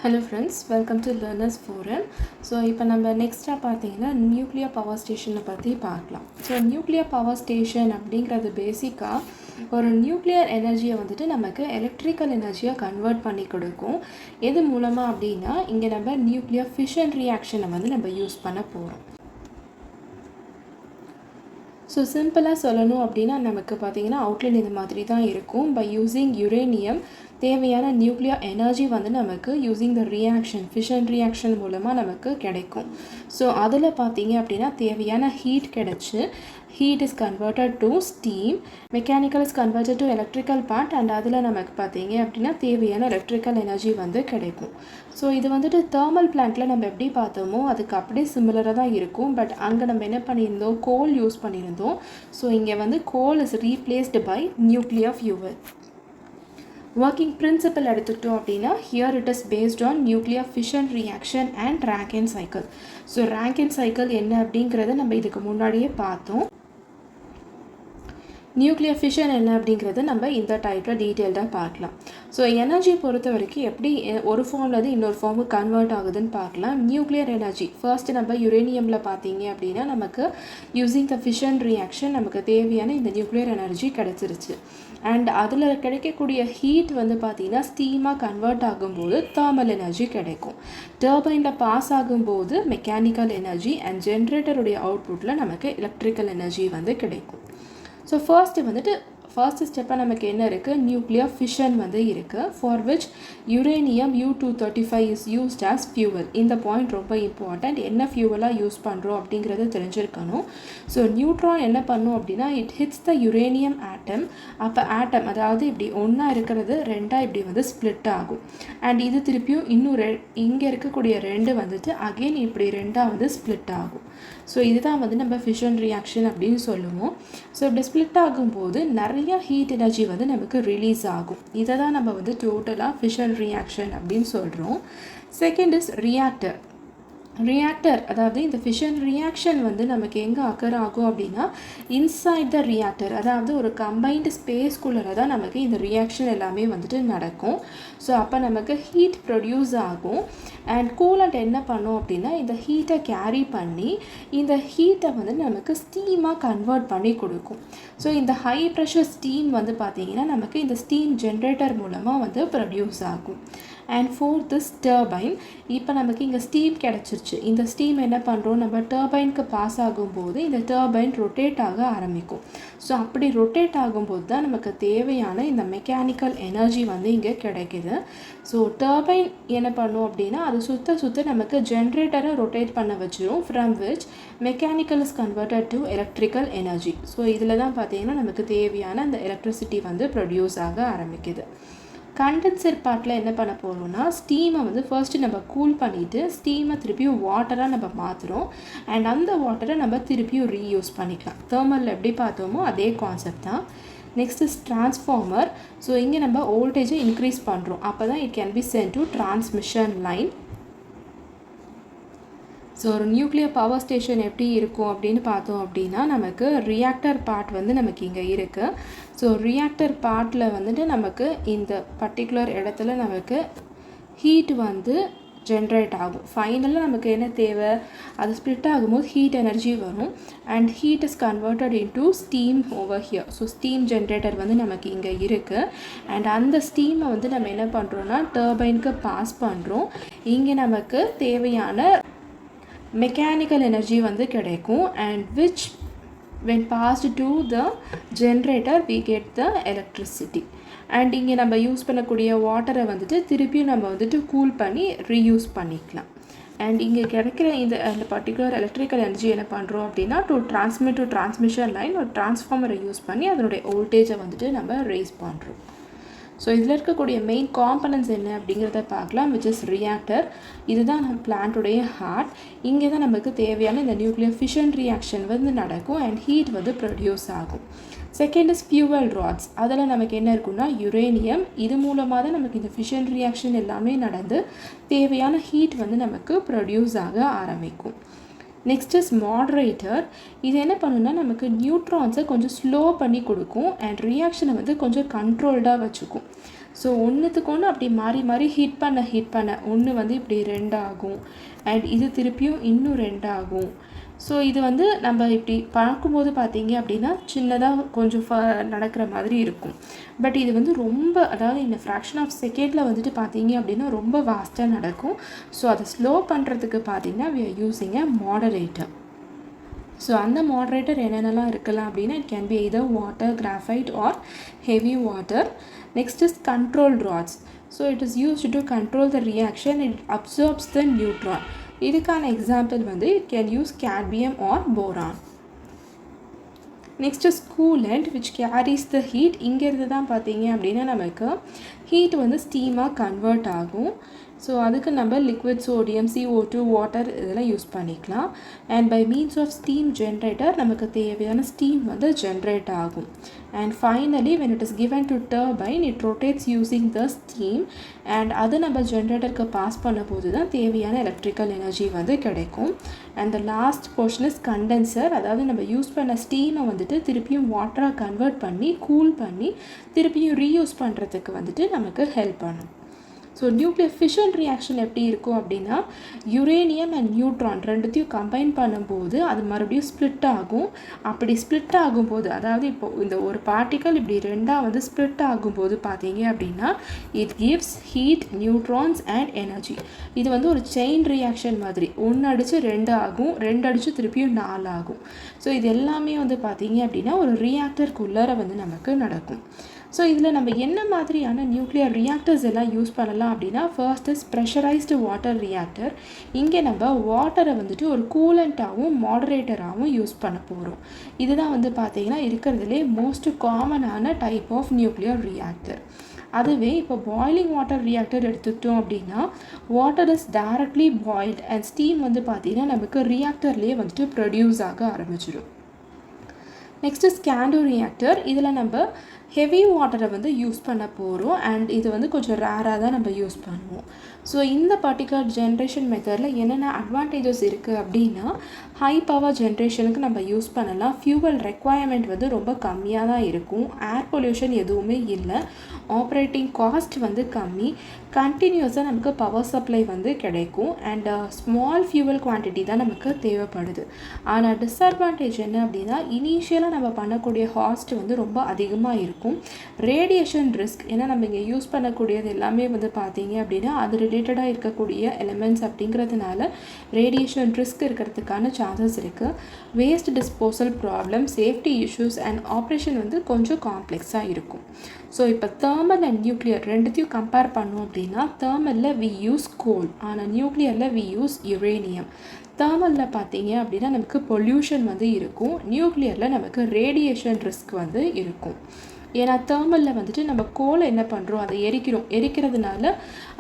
Hello friends, welcome to Learners Forum. So, இப்போ நம்ம நெக்ஸ்ட்டாக பார்த்தீங்கன்னா நியூக்ளியர் பவர் ஸ்டேஷனை பற்றி பார்க்கலாம். ஸோ நியூக்ளியர் பவர் ஸ்டேஷன் அப்படிங்கிறது பேசிக்காக ஒரு நியூக்ளியர் எனர்ஜியை வந்துட்டு நமக்கு எலக்ட்ரிக்கல் எனர்ஜியாக கன்வெர்ட் பண்ணி கொடுக்கும். எது மூலமாக அப்படின்னா இங்கே நம்ம நியூக்ளியர் ஃபிஷன் ரியாக்ஷனை வந்து நம்ம யூஸ் பண்ண போகிறோம். ஸோ சிம்பிளாக சொல்லணும் அப்படின்னா நமக்கு பார்த்திங்கன்னா அவுட்லைன் இந்த மாதிரி தான் இருக்கும். பை யூஸிங் யுரேனியம் தேவையான நியூக்ளியர் எனர்ஜி வந்து நமக்கு using the reaction fission reaction மூலமாக நமக்கு கிடைக்கும். ஸோ அதில் பார்த்திங்க அப்படின்னா தேவையான ஹீட் கிடச்சி heat is converted to steam, mechanical is converted to electrical part and அதில் நமக்கு பார்த்தீங்க அப்படின்னா தேவையான எலக்ட்ரிக்கல் எனர்ஜி வந்து கிடைக்கும். ஸோ இது வந்துட்டு தேர்மல் பிளான்ட்டில் நம்ம எப்படி பார்த்தோமோ அதுக்கு அப்படியே சிமிலராக தான் இருக்கும். பட் அங்கே நம்ம என்ன பண்ணியிருந்தோம், கோல் யூஸ் பண்ணியிருந்தோம். ஸோ இங்கே வந்து coal is replaced by nuclear fuel. Working principle எடுத்துக்கிட்டோம் அப்படின்னா here it is based on nuclear fission reaction and Rankine cycle. So Rankine cycle என்ன அப்படிங்கிறத நம்ம இதுக்கு முன்னாடியே பார்த்தோம். நியூக்ளியர் ஃபிஷன் என்ன அப்படிங்கிறது நம்ம இந்த டைப்பில் டீட்டெயில்டாக பார்க்கலாம். ஸோ எனர்ஜி பொறுத்த வரைக்கும் எப்படி ஒரு ஃபார்ம்லேருந்து இன்னொரு ஃபார்முக்கு கன்வெர்ட் ஆகுதுன்னு பார்க்கலாம். நியூக்ளியர் எனர்ஜி ஃபர்ஸ்ட் நம்ம யுரேனியமில் பார்த்தீங்க அப்படின்னா நமக்கு யூஸிங் த ஃபிஷன் ரியாக்ஷன் நமக்கு தேவையான இந்த நியூக்ளியர் எனர்ஜி கிடச்சிருச்சு. அண்ட் அதில் கிடைக்கக்கூடிய ஹீட் வந்து பார்த்திங்கன்னா ஸ்டீமாக கன்வெர்ட் ஆகும்போது தேர்மல் எனர்ஜி கிடைக்கும். டர்பைனில் பாஸ் ஆகும்போது மெக்கானிக்கல் எனர்ஜி அண்ட் ஜென்ரேட்டருடைய அவுட்புட்டில் நமக்கு எலக்ட்ரிக்கல் எனர்ஜி வந்து கிடைக்கும். ஸோ ஃபர்ஸ்ட் ஸ்டெப்பாக நமக்கு என்ன இருக்குது, நியூக்ளியர் ஃபிஷன் வந்து இருக்குது. For which uranium U-235 is used as fuel. இந்த பாயிண்ட் ரொம்ப இம்பார்ட்டண்ட். என்ன ஃபியூவலாக யூஸ் பண்ணுறோம் அப்படிங்கிறது தெரிஞ்சிருக்கணும். ஸோ நியூட்ரான் என்ன பண்ணும் அப்படின்னா இட் ஹிட்ஸ் த யுரேனியம் ஆட்டம். அப்போ ஆட்டம் அதாவது இப்படி ஒன்றா இருக்கிறது ரெண்டாக இப்படி வந்து ஸ்ப்ளிட் ஆகும். அண்ட் இது திருப்பியும் இன்னும் இங்கே இருக்கக்கூடிய ரெண்டு வந்துட்டு அகெயின் இப்படி ரெண்டாக வந்து ஸ்ப்ளிட் ஆகும். ஸோ இதுதான் வந்து நம்ம ஃபிஷன் ரியாக்ஷன் அப்படின்னு சொல்லுவோம். ஸோ இப்படி ஸ்ப்ளிட் ஆகும்போது நிறைய ஹீட் எனர்ஜி வந்து நமக்கு ரிலீஸ் ஆகும். இதை தான் நம்ம வந்து டோட்டலாக ஃபிஷன் ரியாக்ஷன் அப்படின்னு சொல்கிறோம். Second is reactor. அதாவது இந்த ஃபிஷன் ரியாக்ஷன் வந்து நமக்கு எங்கே அக்கர் ஆகும் அப்படின்னா இன்சைட் த ரியாக்டர், அதாவது ஒரு கம்பைன்டு ஸ்பேஸ்குள்ளே தான் நமக்கு இந்த ரியாக்ஷன் எல்லாமே வந்துட்டு நடக்கும். ஸோ அப்போ நமக்கு ஹீட் ப்ரொடியூஸ் ஆகும். அண்ட் கூலண்ட் என்ன பண்ணும் அப்படின்னா இந்த ஹீட்டை கேரி பண்ணி இந்த ஹீட்டை வந்து நமக்கு ஸ்டீமாக கன்வெர்ட் பண்ணி கொடுக்கும். ஸோ இந்த ஹை ப்ரெஷர் ஸ்டீம் வந்து பார்த்திங்கன்னா நமக்கு இந்த ஸ்டீம் ஜென்ரேட்டர் மூலமாக வந்து ப்ரொடியூஸ் ஆகும். And fourth is turbine. இப்போ நமக்கு இங்கே ஸ்டீம் கிடச்சிருச்சு. இந்த ஸ்டீம் என்ன பண்ணுறோம், நம்ம டர்பைனுக்கு பாஸ் ஆகும்போது இந்த டர்பைன் ரொட்டேட் ஆக ஆரம்பிக்கும். ஸோ அப்படி ரொட்டேட் ஆகும்போது தான் நமக்கு தேவையான இந்த மெக்கானிக்கல் எனர்ஜி வந்து இங்கே கிடைக்கிது. ஸோ டர்பைன் என்ன பண்ணும் அப்படின்னா அது சுத்த நமக்கு ஜென்ரேட்டரை ரொட்டேட் பண்ண வச்சிரும். From which mechanical is converted to electrical energy. So இதில் தான் பார்த்தீங்கன்னா நமக்கு தேவையான அந்த எலக்ட்ரிசிட்டி வந்து ப்ரொடியூஸ் ஆக ஆரம்பிக்குது. கண்டென்சர் பார்ட்டில் என்ன பண்ண போகிறோம்னா ஸ்டீமை வந்து ஃபர்ஸ்ட்டு நம்ம கூல் பண்ணிவிட்டு ஸ்டீமை திருப்பியும் வாட்டராக நம்ம மாற்றுறோம். அண்ட் அந்த வாட்டரை நம்ம திருப்பியும் ரீயூஸ் பண்ணிக்கலாம். தேர்மலில் எப்படி பார்த்தோமோ அதே கான்செப்ட் தான். Next is transformer. ஸோ இங்கே நம்ம வோல்டேஜை இன்க்ரீஸ் பண்ணுறோம். அப்போ தான் it can be sent to transmission line. So ஒரு நியூக்ளியர் பவர் ஸ்டேஷன் எப்படி இருக்கும் அப்படின்னு பார்த்தோம் அப்படின்னா நமக்கு ரியாக்டர் பார்ட் வந்து நமக்கு இங்கே இருக்குது. ஸோ ரியாக்டர் பார்ட்டில் வந்துட்டு நமக்கு இந்த பர்டிகுலர் இடத்துல நமக்கு ஹீட் வந்து ஜென்ரேட் ஆகும். ஃபைனலாக நமக்கு என்ன தேவை, அது ஸ்ப்ளிட் ஆகும்போது ஹீட் எனர்ஜி வரும். And heat is converted into steam over here. So steam generator வந்து நமக்கு இங்கே இருக்குது. அண்ட் அந்த ஸ்டீமை வந்து நம்ம என்ன பண்ணுறோன்னா டர்பைனுக்கு பாஸ் பண்ணுறோம். இங்கே நமக்கு தேவையான மெக்கானிக்கல் எனர்ஜி வந்து கிடைக்கும். And which when passed to the generator we get the electricity. And இங்கே நம்ம யூஸ் பண்ணக்கூடிய வாட்டரை வந்துட்டு திருப்பியும் நம்ம வந்துட்டு கூல் பண்ணி ரீயூஸ் பண்ணிக்கலாம். அண்ட் இங்கே கிடைக்கிற இந்த பர்டிகுலர் எலக்ட்ரிக்கல் எனர்ஜி என்ன பண்ணுறோம் அப்படின்னா to transmit to transmission line ஒரு டிரான்ஸ்ஃபார்மரை யூஸ் பண்ணி அதனுடைய வோல்டேஜை வந்துட்டு நம்ம ரேஸ் பண்ணுறோம். ஸோ இதில் இருக்கக்கூடிய மெயின் காம்பனன்ட்ஸ் என்ன அப்படிங்கிறத பார்க்கலாம். Which is reactor. இதுதான் நம்ம பிளான்ட்டுடைய ஹார்ட். இங்கே தான் நமக்கு தேவையான இந்த நியூக்ளியர் ஃபிஷன் ரியாக்ஷன் வந்து நடக்கும் அண்ட் ஹீட் வந்து ப்ரொடியூஸ் ஆகும். Second is fuel rods. அதில் நமக்கு என்ன இருக்குன்னா யுரேனியம். இது மூலமாக தான் நமக்கு இந்த ஃபிஷன் ரியாக்ஷன் எல்லாமே நடந்து தேவையான ஹீட் வந்து நமக்கு ப்ரொடியூஸ் ஆக ஆரம்பிக்கும். Next is moderator. இது என்ன பண்ணுன்னா நமக்கு நியூட்ரான்ஸை கொஞ்சம் ஸ்லோ பண்ணி கொடுக்கும் அண்ட் ரியாக்ஷனை வந்து கொஞ்சம் கண்ட்ரோல்டாக வச்சுக்கும். ஸோ ஒன்றுத்துக்கு ஒன்று அப்படி மாறி மாறி ஹீட் பண்ண ஒன்று வந்து இப்படி 2 ஆகும் அண்ட் இது திருப்பியும் இன்னும் 2 ஆகும். ஸோ இது வந்து நம்ம இப்படி பார்க்கும்போது பார்த்தீங்க அப்படின்னா சின்னதாக கொஞ்சம் நடக்கிற மாதிரி இருக்கும். பட் இது வந்து ரொம்ப, அதாவது இந்த ஃப்ராக்ஷன் ஆஃப் செகண்டில் வந்துட்டு பார்த்தீங்க அப்படின்னா ரொம்ப வாஸ்ட்டாக நடக்கும். ஸோ அதை ஸ்லோ பண்ணுறதுக்கு பார்த்தீங்கன்னா we are using a moderator. So அந்த மாடரேட்டர் என்னென்னலாம் இருக்கலாம் அப்படின்னா it can be either water, graphite or heavy water. Next is control rods. So it is used to control the reaction. It absorbs the neutron. இதுக்கான example வந்து it can use cadmium or boron. Next is coolant which carries the heat. இங்கேருந்து தான் பார்த்தீங்க அப்படின்னா நமக்கு heat வந்து ஸ்டீமாக convert ஆகும். So அதுக்கு நம்ம லிக்விட் சோடியம், CO2, வாட்டர் இதெல்லாம் யூஸ் பண்ணிக்கலாம். And by means of steam generator நமக்கு தேவையான ஸ்டீம் வந்து ஜென்ரேட் ஆகும். அண்ட் finally when it is given to turbine it rotates using the steam and அது நம்ம ஜென்ரேட்டருக்கு பாஸ் பண்ணும்போது தான் தேவையான எலக்ட்ரிக்கல் எனர்ஜி வந்து கிடைக்கும். And the last portion is condenser. அதாவது நம்ம யூஸ் பண்ண ஸ்டீமை வந்துட்டு திருப்பியும் வாட்டராக கன்வெர்ட் பண்ணி கூல் பண்ணி திருப்பியும் ரீயூஸ் பண்ணுறதுக்கு வந்துட்டு நமக்கு ஹெல்ப் பண்ணும். ஸோ நியூக்ளியர் ஃபிஷன் ரியாக்ஷன் எப்படி இருக்கும் அப்படின்னா யுரேனியம் அண்ட் நியூட்ரான் ரெண்டுத்தையும் கம்பைன் பண்ணும்போது அது மறுபடியும் ஸ்ப்ளிட் ஆகும். அப்படி ஸ்ப்ளிட் ஆகும்போது, அதாவது இப்போது இந்த ஒரு பார்ட்டிக்கல் இப்படி 2ஆக வந்து ஸ்ப்ளிட் ஆகும்போது பார்த்தீங்க அப்படின்னா it gives heat, neutrons and energy. இது வந்து ஒரு செயின் ரியாக்ஷன் மாதிரி. 1 அடித்து 2 ஆகும், 2 அடித்து திருப்பியும் 4 ஆகும். ஸோ இது எல்லாமே வந்து பார்த்தீங்க அப்படின்னா ஒரு ரியாக்டருக்குள்ளார வந்து நமக்கு நடக்கும். ஸோ இதில் நம்ம என்ன மாதிரியான நியூக்ளியர் ரியாக்டர்ஸ் எல்லாம் யூஸ் பண்ணலாம் அப்படின்னா first is pressurised water reactor. இங்கே நம்ம வாட்டரை வந்துட்டு ஒரு கூலண்ட்டாகவும் மாடரேட்டராகவும் யூஸ் பண்ண போகிறோம். இதுதான் வந்து பார்த்திங்கன்னா இருக்கிறதுலே மோஸ்ட் காமனான டைப் ஆஃப் நியூக்ளியர் ரியாக்டர். அதுவே இப்போ பாய்லிங் வாட்டர் ரியாக்டர் எடுத்துக்கிட்டோம் அப்படின்னா water is directly boiled and steam வந்து பார்த்திங்கன்னா நமக்கு ரியாக்டர்லேயே வந்துட்டு ப்ரொடியூஸ் ஆக ஆரம்பிச்சிடும். Next CANDU reactor. இதில் நம்ம ஹெவி வாட்டரை வந்து யூஸ் பண்ண போகிறோம் அண்ட் இது வந்து கொஞ்சம் ரேராக தான் நம்ம யூஸ் பண்ணுவோம். ஸோ இந்த பர்டிகுலர் ஜென்ரேஷன் மெத்தடில் என்னென்ன அட்வான்டேஜஸ் இருக்குது அப்படின்னா ஹை பவர் ஜென்ரேஷனுக்கு நம்ம யூஸ் பண்ணலாம். ஃபியூவல் ரெக்குவயர்மெண்ட் வந்து ரொம்ப கம்மியாக தான் இருக்கும். ஏர் பொல்யூஷன் எதுவுமே இல்லை. ஆப்ரேட்டிங் காஸ்ட் வந்து கம்மி. கண்டினியூஸாக நமக்கு பவர் சப்ளை வந்து கிடைக்கும் அண்ட் ஸ்மால் ஃபியூவல் குவான்டிட்டி தான் நமக்கு தேவைப்படுது. ஆனால் டிஸ்அட்வான்டேஜ் என்ன அப்படின்னா இனிஷியலாக நம்ம பண்ணக்கூடிய காஸ்ட் வந்து ரொம்ப அதிகமாக இருக்கும். ரேடியேஷன் ரிஸ்க், ஏன்னா நம்ம இங்கே யூஸ் பண்ணக்கூடியது எல்லாமே வந்து பார்த்தீங்க அப்படின்னா அது ரிலேட்டடாக இருக்கக்கூடிய எலிமெண்ட்ஸ் அப்படிங்கிறதுனால ரேடியேஷன் ரிஸ்க் இருக்கிறதுக்கான சான்சஸ் இருக்குது. Waste disposal problem, safety issues and operation வந்து கொஞ்சம் காம்ப்ளெக்ஸாக இருக்கும். ஸோ இப்போ தேர்மல் அண்ட் நியூக்ளியர் ரெண்டுத்தையும் கம்பேர் பண்ணோம் அப்படின்னா தேர்மலில் வி யூஸ் கோல், ஆனால் நியூக்ளியரில் வி யூஸ் யுரேனியம். தேர்மலில் பார்த்தீங்க அப்படின்னா நமக்கு பொல்யூஷன் வந்து இருக்கும், நியூக்ளியரில் நமக்கு ரேடியேஷன் ரிஸ்க் வந்து இருக்கும். ஏன்னா தேர்மலில் வந்துட்டு நம்ம கோலை என்ன பண்ணுறோம், அதை எரிக்கிறதுனால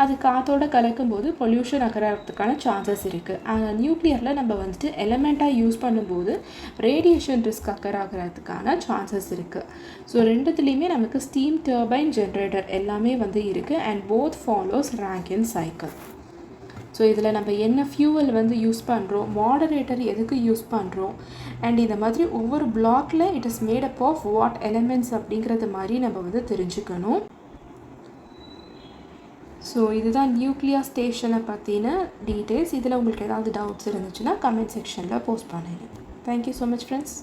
அது காற்றோட கலக்கும்போது பொல்யூஷன் ஆகிறதுக்கான சான்சஸ் இருக்குது. ஆனால் நியூக்ளியரில் நம்ம வந்துட்டு எலமெண்ட்டாக யூஸ் பண்ணும்போது ரேடியேஷன் ரிஸ்க் ஆகிறதுக்கான சான்சஸ் இருக்குது. ஸோ ரெண்டுத்துலேயுமே நமக்கு ஸ்டீம் டர்பைன் ஜென்ரேட்டர் எல்லாமே வந்து இருக்குது and both follows ரேங்கின் cycle. So இதில் நம்ம என்ன ஃபியூவல் வந்து யூஸ் பண்ணுறோம், மாடரேட்டர் எதுக்கு யூஸ் பண்ணுறோம் அண்ட் இந்த மாதிரி ஒவ்வொரு பிளாக்கில் it is made up of what elements அப்படிங்கிறது மாதிரி நம்ம வந்து தெரிஞ்சுக்கணும். ஸோ இதுதான் நியூக்ளியர் ஸ்டேஷனை பற்றின டீட்டெயில்ஸ். இதில் உங்களுக்கு ஏதாவது டவுட்ஸ் இருந்துச்சுன்னா கமெண்ட் செக்ஷனில் போஸ்ட் பண்ணுங்கள். Thank you so much friends.